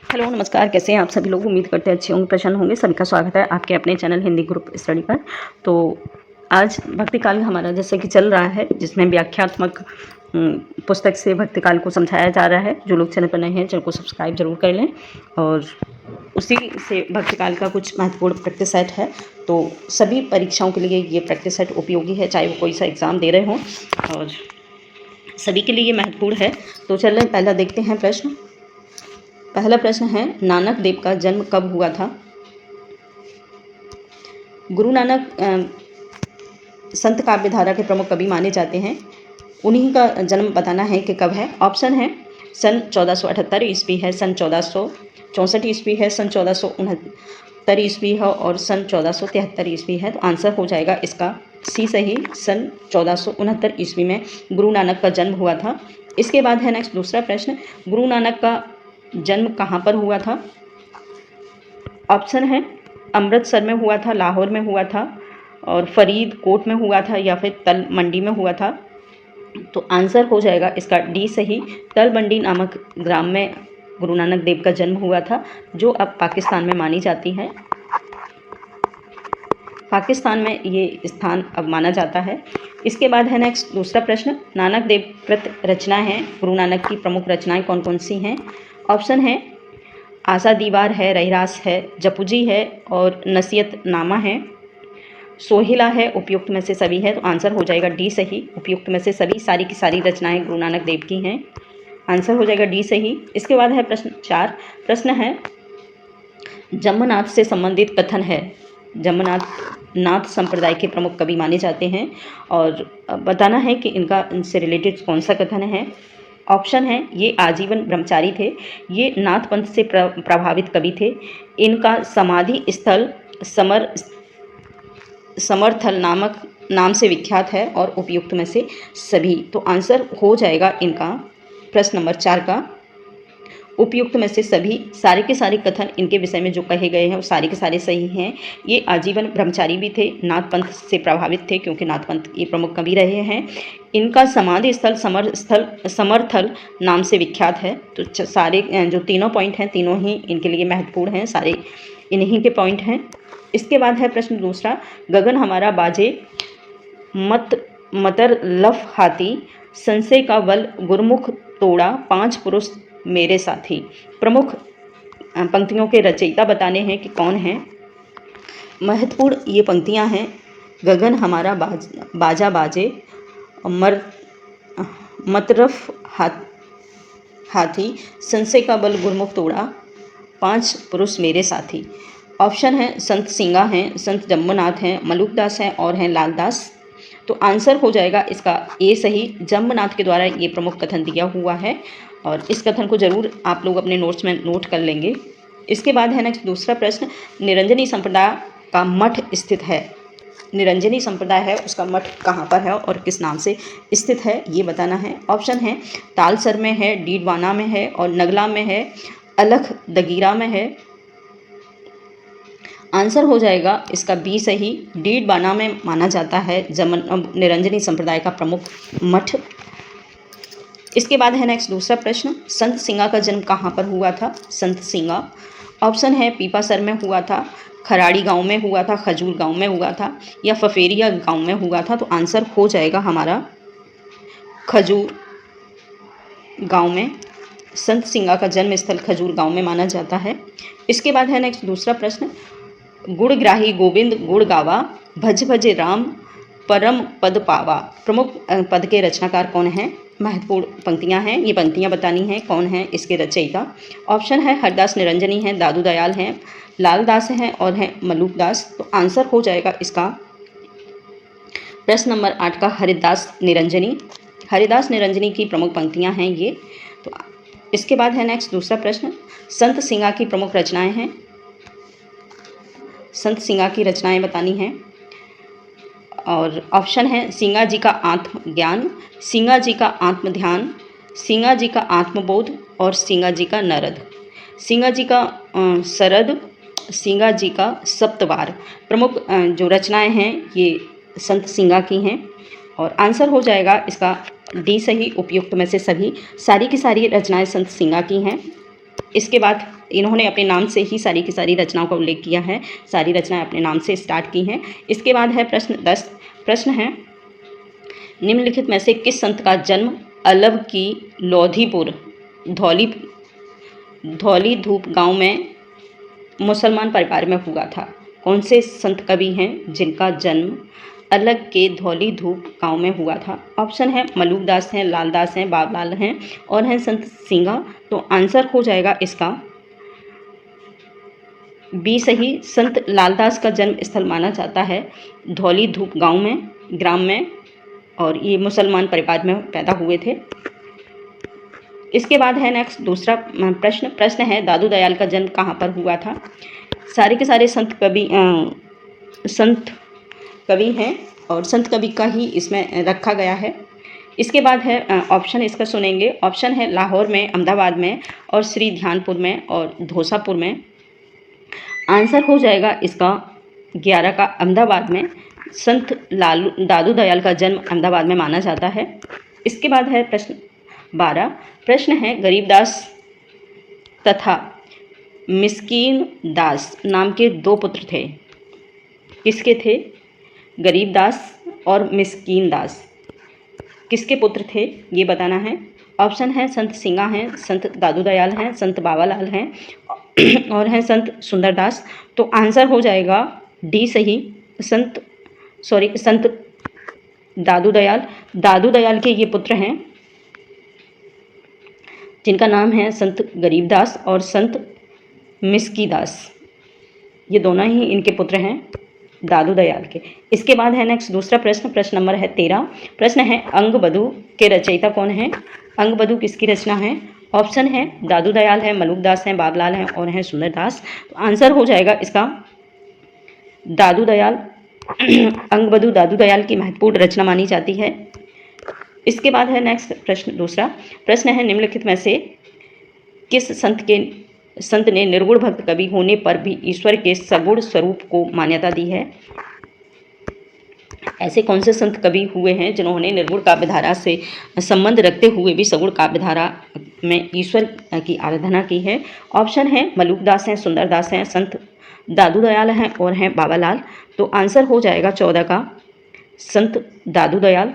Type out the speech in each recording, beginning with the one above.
Hello नमस्कार, कैसे हैं आप सभी लोग। उम्मीद करते हैं अच्छे होंगे, प्रसन्न होंगे। सभी का स्वागत है आपके अपने चैनल हिंदी ग्रुप स्टडी पर। तो आज भक्ति काल हमारा जैसे कि चल रहा है, जिसमें व्याख्यात्मक पुस्तक से भक्ति काल को समझाया जा रहा है। जो लोग चैनल पर नए हैं चैनल को सब्सक्राइब जरूर कर लें। और उसी से भक्ति काल का कुछ महत्वपूर्ण प्रैक्टिस सेट है, तो सभी परीक्षाओं के लिए ये प्रैक्टिस सेट उपयोगी है, चाहे वो कोई सा एग्ज़ाम दे रहे हों, और सभी के लिए ये महत्वपूर्ण है। तो चलिए पहला देखते हैं प्रश्न। पहला प्रश्न है, नानक देव का जन्म कब हुआ था। गुरु नानक संत काव्यधारा के प्रमुख कवि माने जाते हैं। उन्हीं का जन्म बताना है कि कब है। ऑप्शन है सन 1478 ईस्वी है, सन 1464 ईस्वी है, सन 1469 ईस्वी है और सन 1473 ईस्वी है। तो आंसर हो जाएगा इसका सी सही, सन 1469 ईस्वी में गुरु नानक का जन्म हुआ था। इसके बाद है नेक्स्ट दूसरा प्रश्न, गुरु नानक का जन्म कहाँ पर हुआ था। ऑप्शन है अमृतसर में हुआ था, लाहौर में हुआ था और फरीदकोट में हुआ था या फिर तल मंडी में हुआ था। तो आंसर हो जाएगा इसका डी सही, तल मंडी नामक ग्राम में गुरु नानक देव का जन्म हुआ था, जो अब पाकिस्तान में मानी जाती है। पाकिस्तान में ये स्थान अब माना जाता है। इसके बाद है नेक्स्ट दूसरा प्रश्न, नानक देव कृत रचनाएं हैं, गुरु नानक की प्रमुख रचनाएं कौन कौन सी हैं। ऑप्शन है आशा दीवार है, रहीरास है, जपुजी है और नसीहत नामा है, सोहिला है, उपयुक्त में से सभी है। तो आंसर हो जाएगा डी सही, उपयुक्त में से सभी, सारी की सारी रचनाएं गुरु नानक देव की हैं। आंसर हो जाएगा डी सही। इसके बाद है प्रश्न 4। प्रश्न है, जम्मनाथ से संबंधित कथन है। जम्मनाथ संप्रदाय के प्रमुख कवि माने जाते हैं और बताना है कि इनसे रिलेटेड कौन सा कथन है। ऑप्शन है ये आजीवन ब्रह्मचारी थे, ये नाथ पंथ से प्रभावित कवि थे, इनका समाधि स्थल समरथल नामक नाम से विख्यात है और उपयुक्त में से सभी। तो आंसर हो जाएगा इनका प्रश्न नंबर 4 का उपयुक्त में से सभी। सारे के सारे कथन इनके विषय में जो कहे गए हैं वो सारे के सारे सही हैं। ये आजीवन ब्रह्मचारी भी थे, नाथ पंथ से प्रभावित थे क्योंकि नाथ पंथ ये प्रमुख कवि रहे हैं। इनका समाधि स्थल समरथल नाम से विख्यात है। तो सारे जो तीनों पॉइंट हैं तीनों ही इनके लिए महत्वपूर्ण हैं, सारे इन्हीं के पॉइंट हैं। इसके बाद है प्रश्न दूसरा, गगन हमारा बाजे मतर लफ हाथी, संशय का बल गुरमुख तोड़ा, 5 पुरुष मेरे साथी। प्रमुख पंक्तियों के रचयिता बताने हैं कि कौन हैं। महत्वपूर्ण ये पंक्तियां हैं, गगन हमारा बाजा बाजे, मतरफ हाथी, संशय का बल गुरमुख तोड़ा, 5 पुरुष मेरे साथी। ऑप्शन है संत सिंगा हैं, संत जम्मनाथ हैं, मलुकदास हैं और हैं लालदास। तो आंसर हो जाएगा इसका ए सही, जम्मनाथ के द्वारा ये प्रमुख कथन दिया हुआ है और इस कथन को जरूर आप लोग अपने नोट्स में नोट कर लेंगे। इसके बाद है नेक्स्ट दूसरा प्रश्न, निरंजनी संप्रदाय का मठ स्थित है। निरंजनी संप्रदाय है उसका मठ कहाँ पर है और किस नाम से स्थित है ये बताना है। ऑप्शन है तालसर में है, डीडवाना में है और नगला में है, अलख दगीरा में है। आंसर हो जाएगा इसका बी सही, डीडवाना में माना जाता है निरंजनी संप्रदाय का प्रमुख मठ। इसके बाद है नेक्स्ट दूसरा प्रश्न, संत सिंगा का जन्म कहाँ पर हुआ था। संत सिंगा, ऑप्शन है पीपासर में हुआ था, खराड़ी गांव में हुआ था, खजूर गांव में हुआ था या फफेरिया गांव में हुआ था। तो आंसर हो जाएगा हमारा खजूर गांव में। संत सिंगा का जन्म स्थल खजूर गांव में माना जाता है। इसके बाद है नेक्स्ट दूसरा प्रश्न, गुणग्राही गोविंद गुण गावा, भज भज राम परम पद पावा। प्रमुख पद के रचनाकार कौन हैं। महत्वपूर्ण पंक्तियां हैं, ये पंक्तियां बतानी हैं कौन है इसके रचयिता। ऑप्शन है हरदास निरंजनी हैं, दादू दयाल हैं, लालदास हैं और हैं मलुकदास। तो आंसर हो जाएगा इसका प्रश्न नंबर 8 का हरिदास निरंजनी। हरिदास निरंजनी की प्रमुख पंक्तियां हैं ये। तो इसके बाद है नेक्स्ट दूसरा प्रश्न, संत सिंगा की प्रमुख रचनाएं हैं। संत सिंगा की रचनाएं बतानी हैं और ऑप्शन है सिंगा जी का आत्मज्ञान, सिंगा जी का आत्मध्यान, सिंगा जी का आत्मबोध और सिंगा जी का नरद। सिंगा जी का सरद, सिंगा जी का सप्तवार। प्रमुख जो रचनाएं हैं ये संत सिंगा की हैं और आंसर हो जाएगा इसका डी सही, उपयुक्त में से सभी। सारी की सारी रचनाएं संत सिंगा की हैं। इसके बाद इन्होंने अपने नाम से ही सारी की सारी रचनाओं का उल्लेख किया है, सारी रचनाएं अपने नाम से स्टार्ट की हैं। इसके बाद है प्रश्न 10। प्रश्न है निम्नलिखित में से किस संत का जन्म अलव की लोधीपुर धौली धूप गांव में मुसलमान परिवार में हुआ था? कौन से संत कवि हैं जिनका जन्म अलग के धौली धूप गांव में हुआ था? ऑप्शन है मलूकदास हैं, लालदास हैं, बाबलाल हैं और हैं संत सिंगा। तो आंसर हो जाएगा इसका बी सही। संत लालदास का जन्म स्थल माना जाता है धौली धूप गांव में, ग्राम में, और ये मुसलमान परिवार में पैदा हुए थे। इसके बाद है नेक्स्ट दूसरा प्रश्न है दादू दयाल का जन्म कहाँ पर हुआ था? सारे के सारे संत कवि हैं और संत कवि का ही इसमें रखा गया है। इसके बाद है ऑप्शन इसका सुनेंगे। ऑप्शन है लाहौर में, अहमदाबाद में और श्री ध्यानपुर में और धोसापुर में। आंसर हो जाएगा इसका 11 का अहमदाबाद में। संत दादू दयाल का जन्म अहमदाबाद में माना जाता है। इसके बाद है प्रश्न 12। प्रश्न है गरीबदास तथा मिस्कीन दास नाम के 2 पुत्र थे, किसके थे? गरीबदास और मिस्कीन दास किसके पुत्र थे ये बताना है। ऑप्शन है संत सिंगा हैं, संत दादू दयाल हैं, संत बाबालाल हैं और हैं संत सुंदरदास। तो आंसर हो जाएगा डी सही। संत दादू दयाल के ये पुत्र हैं जिनका नाम है संत गरीबदास और संत मिस्कीदास। ये दोनों ही इनके पुत्र हैं दादू दयाल के। इसके बाद है नेक्स्ट दूसरा प्रश्न नंबर है 13। प्रश्न है अंगबधू के रचयिता कौन है? अंगबधू किसकी रचना है? ऑप्शन है दादू दयाल है, मलूकदास हैं, बाबलाल हैं और हैं सुंदरदास। तो आंसर हो जाएगा इसका दादू दयाल। अंगबधू दादू दयाल की महत्वपूर्ण रचना मानी जाती है। इसके बाद है नेक्स्ट प्रश्न दूसरा। प्रश्न है निम्नलिखित में से किस संत ने निर्गुण भक्त कवि होने पर भी ईश्वर के सगुण स्वरूप को मान्यता दी है? ऐसे कौन से संत कवि हुए हैं जिन्होंने निर्गुण काव्यधारा से संबंध रखते हुए भी सगुण काव्यधारा में ईश्वर की आराधना की है? ऑप्शन है मलूकदास हैं, सुंदरदास हैं, संत दादू दयाल हैं और हैं बाबालाल। तो आंसर हो जाएगा 14 का संत दादू दयाल।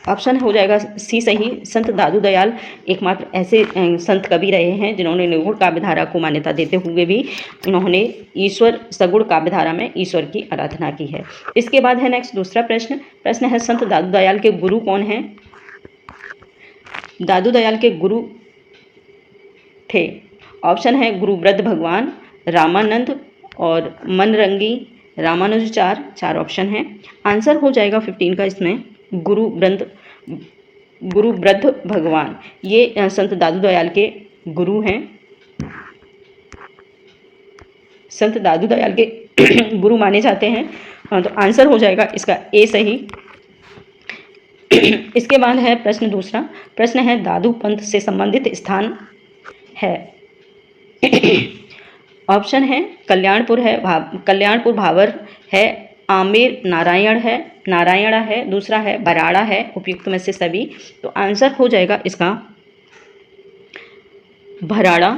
ऑप्शन हो जाएगा सी सही। संत दादू दयाल एकमात्र ऐसे संत कवि रहे हैं जिन्होंने निर्गुण काव्यधारा को मान्यता देते हुए भी उन्होंने ईश्वर सगुण काव्यधारा में ईश्वर की आराधना की है। इसके बाद है नेक्स्ट दूसरा प्रश्न है संत दादू दयाल के गुरु कौन हैं? दादू दयाल के गुरु थे। ऑप्शन है गुरु वृद्ध भगवान, रामानंद और मनरंगी रामानुजाचार्य। 4 ऑप्शन हैं। आंसर हो जाएगा 15 का इसमें गुरु वृद्ध भगवान। ये संत दादू दयाल के गुरु हैं। संत दादू दयाल के गुरु माने जाते हैं। तो आंसर हो जाएगा इसका ए सही। इसके बाद है प्रश्न दूसरा। प्रश्न है दादू पंथ से संबंधित स्थान है। ऑप्शन है कल्याणपुर भावर है, आमेर नारायणा है, दूसरा है बराड़ा है, उपयुक्त में से सभी। तो आंसर हो जाएगा इसका भराड़ा।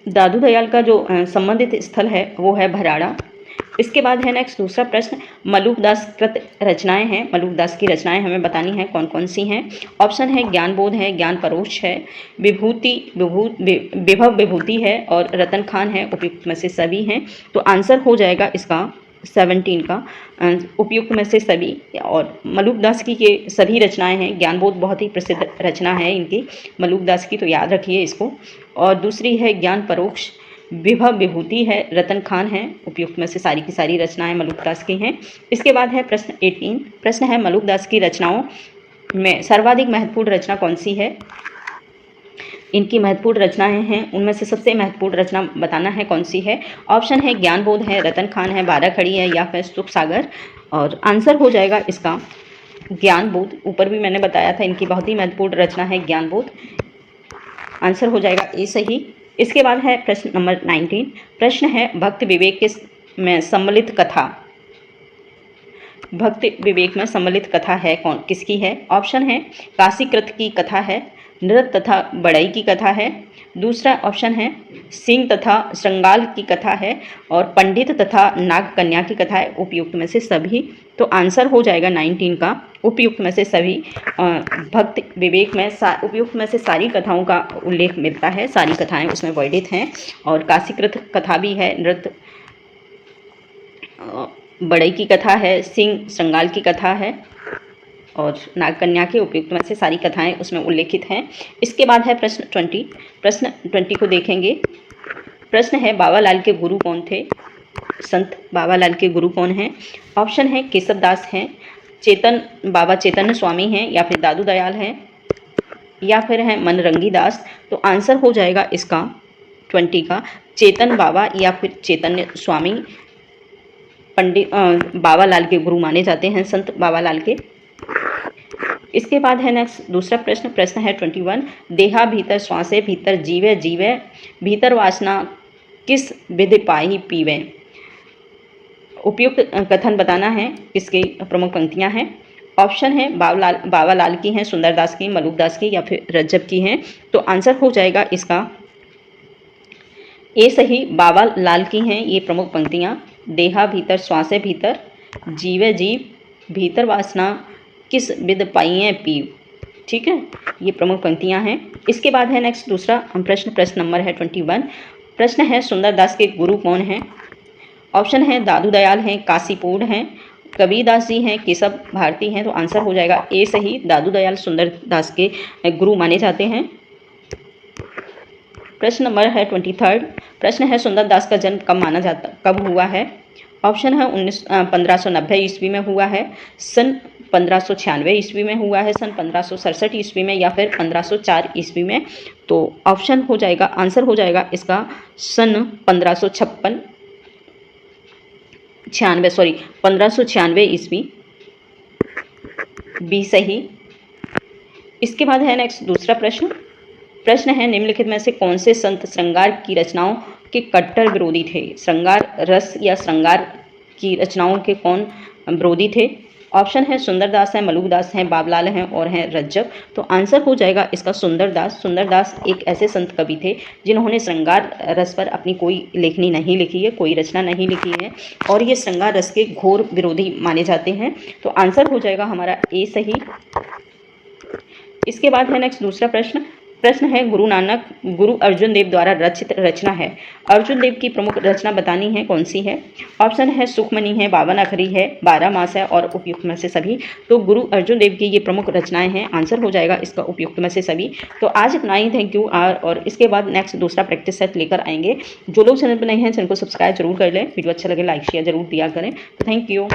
दादू दयाल का जो संबंधित स्थल है वो है भराड़ा। इसके बाद है नेक्स्ट दूसरा प्रश्न। मलूकदास कृत रचनाएं हैं, मलूकदास की रचनाएं हमें बतानी है कौन कौन सी हैं। ऑप्शन है ज्ञानबोध है, ज्ञान परोक्ष है, विभव विभूति है और रतन खान है, उपयुक्त में से सभी हैं। तो आंसर हो जाएगा इसका 17 का उपयुक्त में से सभी। और मलूकदास की ये सभी रचनाएं हैं। ज्ञानबोध बहुत ही प्रसिद्ध रचना है इनकी मलूकदास की, तो याद रखिए इसको। और दूसरी है ज्ञान परोक्ष, विभव विभूति है, रतन खान है, उपयुक्त में से सारी की सारी रचनाएं मलूकदास की हैं। इसके बाद है प्रश्न 18। प्रश्न है मलूकदास की रचनाओं में सर्वाधिक महत्वपूर्ण रचना कौन सी है? इनकी महत्वपूर्ण रचनाएं हैं, उनमें से सबसे महत्वपूर्ण रचना बताना है कौन सी है। ऑप्शन है ज्ञानबोध है, रतन खान है, 12 खड़ी है या फिर सुख सागर। और आंसर हो जाएगा इसका ज्ञानबोध। ऊपर भी मैंने बताया था इनकी बहुत ही महत्वपूर्ण रचना है ज्ञानबोध। आंसर हो जाएगा ए सही। इसके बाद है प्रश्न नंबर 19। प्रश्न है भक्ति विवेक में सम्मिलित कथा। भक्ति विवेक में सम्मिलित कथा है कौन किसकी है? ऑप्शन है काशीकृत की कथा है, नृत्य तथा बढ़ई की कथा है। दूसरा ऑप्शन है सिंह तथा श्रृंगाल की कथा है और पंडित तथा नाग कन्या की कथा है। उपयुक्त में से सभी, तो आंसर हो जाएगा 19 का उपयुक्त में से सभी। भक्ति विवेक में उपयुक्त में से सारी कथाओं का उल्लेख मिलता है, सारी कथाएं उसमें वर्णित हैं और काशीकृत कथा भी है, नृत्य बढ़ई की कथा है, सिंह श्रृंगाल की कथा है और नागकन्या के उपयुक्त में से सारी कथाएं उसमें उल्लेखित हैं। इसके बाद है प्रश्न 20। प्रश्न 20 को देखेंगे। प्रश्न है बाबालाल के गुरु कौन थे? संत बाबालाल के गुरु कौन हैं? ऑप्शन है केशव दास हैं, बाबा चैतन्य स्वामी हैं, या फिर दादू दयाल हैं, या फिर है मनरंगी दास। तो आंसर हो जाएगा इसका 20 का चेतन बाबा या फिर चैतन्य स्वामी पंडित बाबालाल के गुरु माने जाते हैं, संत बाबालाल के। इसके बाद है नेक्स्ट दूसरा प्रश्न। प्रश्न है 21। देहा भीतर श्वासे भीतर जीवे जीवे भीतर वासना किस विधि पाई पीवे। उपयुक्त कथन बताना है, किसकी प्रमुख पंक्तियां हैं। ऑप्शन है बाबालाल की हैं, सुंदरदास की, मलुकदास की, या फिर रज्जब की हैं। तो आंसर हो जाएगा इसका ए सही, बाबालाल की हैं ये प्रमुख पंक्तियां। देहा भीतर श्वासे भीतर जीवे जीव भीतर वासना किस विध पाइए पीव। ठीक है, ये प्रमुख पंक्तियां हैं। इसके बाद है नेक्स्ट दूसरा प्रश्न नंबर है 21। प्रश्न है सुंदरदास के गुरु कौन हैं? ऑप्शन है दादू दयाल हैं, काशीपूर्ण हैं, कबीरदास जी हैं, केशव भारती हैं। तो आंसर हो जाएगा ए सही, दादू दयाल सुंदरदास के गुरु माने जाते हैं। प्रश्न नंबर है 23। प्रश्न है सुंदरदास का जन्म कब हुआ है? ऑप्शन है 1590 ईस्वी में हुआ है, सन 1596 ईस्वी में हुआ है, सन 1567 ईस्वी में, या फिर 1504 ईस्वी में। तो ऑप्शन हो जाएगा, आंसर हो जाएगा इसका सन 1596 ईस्वी, बी सही। इसके बाद है नेक्स्ट दूसरा प्रश्न। प्रश्न है निम्नलिखित में से कौन से संत श्रृंगार की रचनाओं के कट्टर विरोधी थे? श्रृंगार रस या श्रृंगार की रचनाओं के कौन विरोधी थे? ऑप्शन है सुंदरदास हैं, मलुकदास हैं, बाबलाल हैं और हैं रज्जब। तो आंसर हो जाएगा इसका सुंदरदास। सुंदरदास एक ऐसे संत कवि थे जिन्होंने श्रृंगार रस पर अपनी कोई लेखनी नहीं लिखी है, कोई रचना नहीं लिखी है और ये श्रृंगार रस के घोर विरोधी माने जाते हैं। तो आंसर हो जाएगा हमारा ए सही। इसके बाद है नेक्स्ट दूसरा प्रश्न। प्रश्न है गुरु अर्जुन देव द्वारा रचित रचना है। अर्जुन देव की प्रमुख रचना बतानी है, कौन सी है? ऑप्शन है सुखमणि है, 52 अखरी है, 12 मास है और उपयुक्त में से सभी। तो गुरु अर्जुन देव की ये प्रमुख रचनाएं हैं, आंसर हो जाएगा इसका उपयुक्त में से सभी। तो आज इतना ही, थैंक यू। और इसके बाद नेक्स्ट दूसरा प्रैक्टिस सेट लेकर आएंगे। जो लोग चैनल पर नहीं हैं चैनल को सब्सक्राइब जरूर कर लें, वीडियो अच्छा लगे लाइक शेयर जरूर दिया करें। तो थैंक यू।